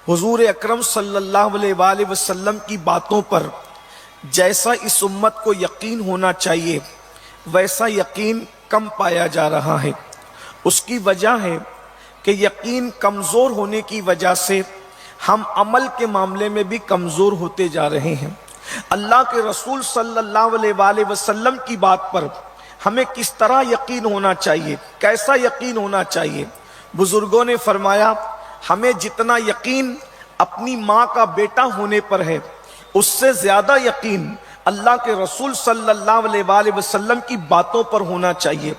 حضور اکرم صلی اللہ علیہ وآلہ وسلم کی باتوں پر جیسا اس امت کو یقین ہونا چاہیے ویسا یقین کم پایا جا رہا ہے۔ اس کی وجہ ہے کہ یقین کمزور ہونے کی وجہ سے ہم عمل کے معاملے میں بھی کمزور ہوتے جا رہے ہیں۔ اللہ کے رسول صلی اللہ علیہ وآلہ وسلم کی بات پر ہمیں کس طرح یقین ہونا چاہیے، کیسا یقین ہونا چاہیے؟ بزرگوں نے فرمایا ہمیں جتنا یقین اپنی ماں کا بیٹا ہونے پر ہے اس سے زیادہ یقین اللہ کے رسول صلی اللہ علیہ وآلہ وسلم کی باتوں پر ہونا چاہیے۔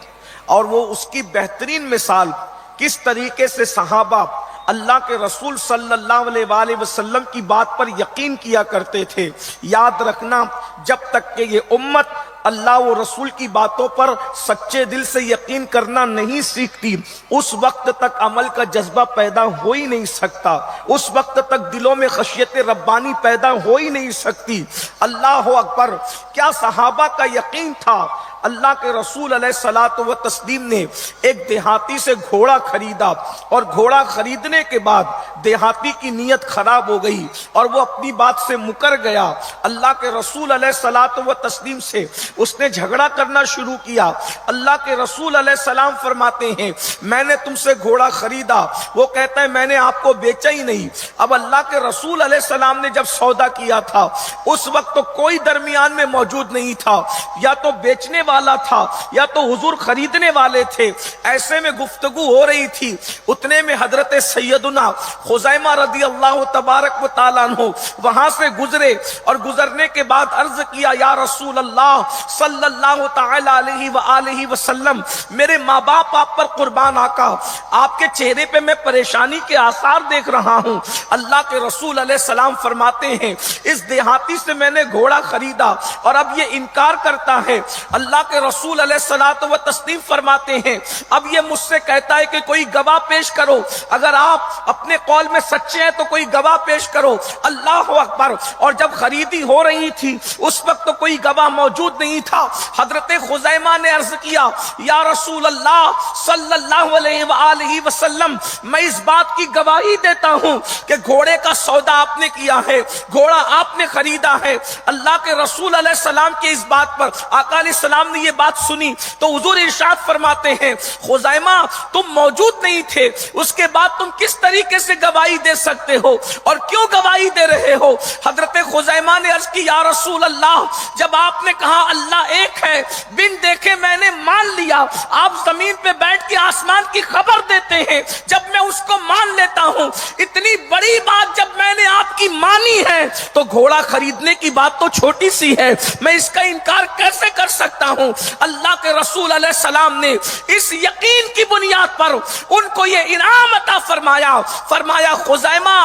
اور وہ اس کی بہترین مثال کس طریقے سے صحابہ اللہ کے رسول صلی اللہ علیہ وآلہ وسلم کی بات پر یقین کیا کرتے تھے۔ یاد رکھنا، جب تک کہ یہ امت اللہ و رسول کی باتوں پر سچے دل سے یقین کرنا نہیں سیکھتی، اس وقت تک عمل کا جذبہ پیدا ہو ہی نہیں سکتا، اس وقت تک دلوں میں خشیت ربانی پیدا ہو ہی نہیں سکتی۔ اللہ اکبر! کیا صحابہ کا یقین تھا! اللہ کے رسول علیہ الصلوۃ والتسلیم نے ایک دیہاتی سے گھوڑا خریدا، اور گھوڑا خریدنے کے بعد دیہاتی کی نیت خراب ہو گئی اور وہ اپنی بات سے مکر گیا۔ اللہ کے رسول علیہ الصلوۃ والتسلیم سے اس نے جھگڑا کرنا شروع کیا۔ اللہ کے رسول علیہ السلام فرماتے ہیں میں نے تم سے گھوڑا خریدا، وہ کہتا ہے میں نے آپ کو بیچا ہی نہیں۔ اب اللہ کے رسول علیہ السلام نے جب سودا کیا تھا اس وقت تو کوئی درمیان میں موجود نہیں تھا، یا تو بیچنے والا تھا یا تو حضور خریدنے والے تھے۔ ایسے میں گفتگو ہو رہی تھی، اتنے میں حضرت سیدنا خزیمہ رضی اللہ تبارک و تعالیٰ عنہ وہاں سے گزرے، اور گزرنے کے بعد عرض کیا یا رسول اللہ صلی اللہ تعالی علیہ وآلہ وسلم، میرے ماں باپ آپ پر قربان آقا، آپ کے چہرے پہ میں پریشانی کے آثار دیکھ رہا ہوں۔ اللہ کے رسول علیہ السلام فرماتے ہیں اس دیہاتی سے میں نے گھوڑا خریدا اور اب یہ انکار کرتا ہے۔ اللہ کے رسول علیہ الصلوۃ والتسلیم فرماتے ہیں اب یہ مجھ سے کہتا ہے کہ کوئی گواہ پیش کرو، اگر آپ اپنے قول میں سچے ہیں تو کوئی گواہ پیش کرو۔ اللہ اکبر! اور جب خریدی ہو رہی تھی اس وقت تو کوئی گواہ موجود نہیں تھا۔ حضرت خزیمہ نے عرض کیا یا رسول اللہ صلی اللہ علیہ وآلہ وسلم، میں اس بات کی گواہی دیتا ہوں کہ گھوڑے کا سودا آپ نے کیا ہے، گھوڑا آپ نے خریدا ہے۔ اللہ کے رسول علیہ السلام کی اس بات پر آقا علیہ السلام نے یہ بات سنی تو حضور ارشاد فرماتے ہیں خزیمہ تم موجود نہیں تھے، اس کے بعد تم کس طریقے سے گواہی دے سکتے ہو اور کیوں گواہی دے رہے ہو؟ حضرت خزیمہ نے عرض کی یا رسول اللہ، جب آپ نے کہا اللہ ایک ہے، بن دیکھے میں نے مان لیا۔ آپ زمین پہ بیٹھ کے آسمان کی خبر دیتے ہیں، جب میں اس کو مان لیتا ہوں، اتنی بڑی بات جب میں نے آپ کی مانی ہے تو گھوڑا خریدنے کی بات تو چھوٹی سی ہے، میں اس کا انکار کیسے کر سکتا ہوں؟ اللہ کے رسول علیہ السلام نے اس یقین کی بنیاد پر ان کو یہ انعام عطا فرمایا، فرمایا خزیمہ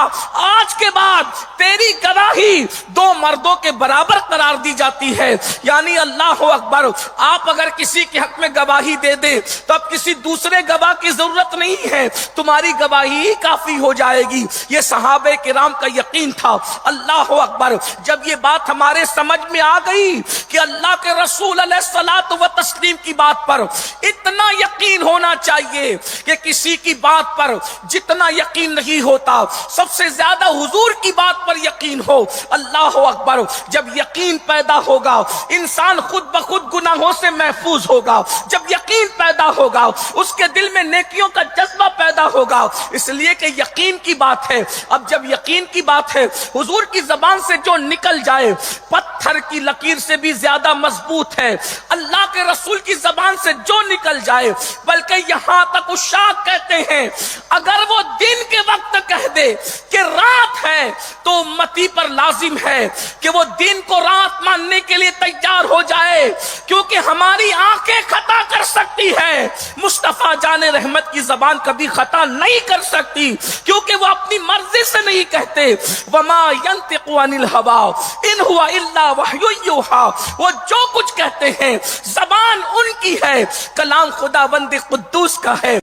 آج کے بعد تیری گواہی دو مردوں کے برابر قرار دی جاتی ہے۔ یعنی اللہ اکبر! آپ اگر کسی کے حق میں گواہی دے دیں تو اب کسی دوسرے گواہ کی ضرورت نہیں ہے، تمہاری گواہی ہی کافی ہو جائے گی۔ یہ صحابہ کرام کا یقین تھا۔ اللہ اکبر! جب یہ بات ہمارے سمجھ میں آ گئی کہ اللہ کے رسول علیہ الصلوۃ والتسلیم کی بات پر اتنا یقین ہونا چاہیے کہ کسی کی بات پر جتنا یقین نہیں ہوتا سب سے زیادہ حضور کی بات پر یقین ہو۔ اللہ اکبر! جب یقین پیدا ہوگا انسان خود بخود گناہوں سے محفوظ ہوگا، جب یقین پیدا ہوگا اس کے دل میں نیکیوں کا جذبہ پیدا ہوگا، اس لیے کہ یقین کی بات ہے۔ اب جب یقین کی بات ہے، حضور کی زبان سے جو نکل جائے پتھر کی لکیر سے بھی زیادہ مضبوط ہے۔ اللہ کے رسول کی زبان سے جو نکل جائے، بلکہ یہاں تک عشاق کہتے ہیں اگر وہ دن کے وقت کہہ دے کہ رات ہے تو امتی پر لازم ہے کہ وہ دن کو رات ماننے کے لیے تیار ہو جائے، کیونکہ ہماری آنکھیں خطا کر سکتی ہیں، مصطفیٰ جان رحمت کی زبان کبھی خطا نہیں کر سکتی کیونکہ وہ اپنی مرضی سے نہیں کہتے۔ وما ينطق عن الهوى ان هو الا وحی یوحی، وہ جو کچھ کہتے ہیں زبان ان کی ہے، کلام خداوند قدوس کا ہے۔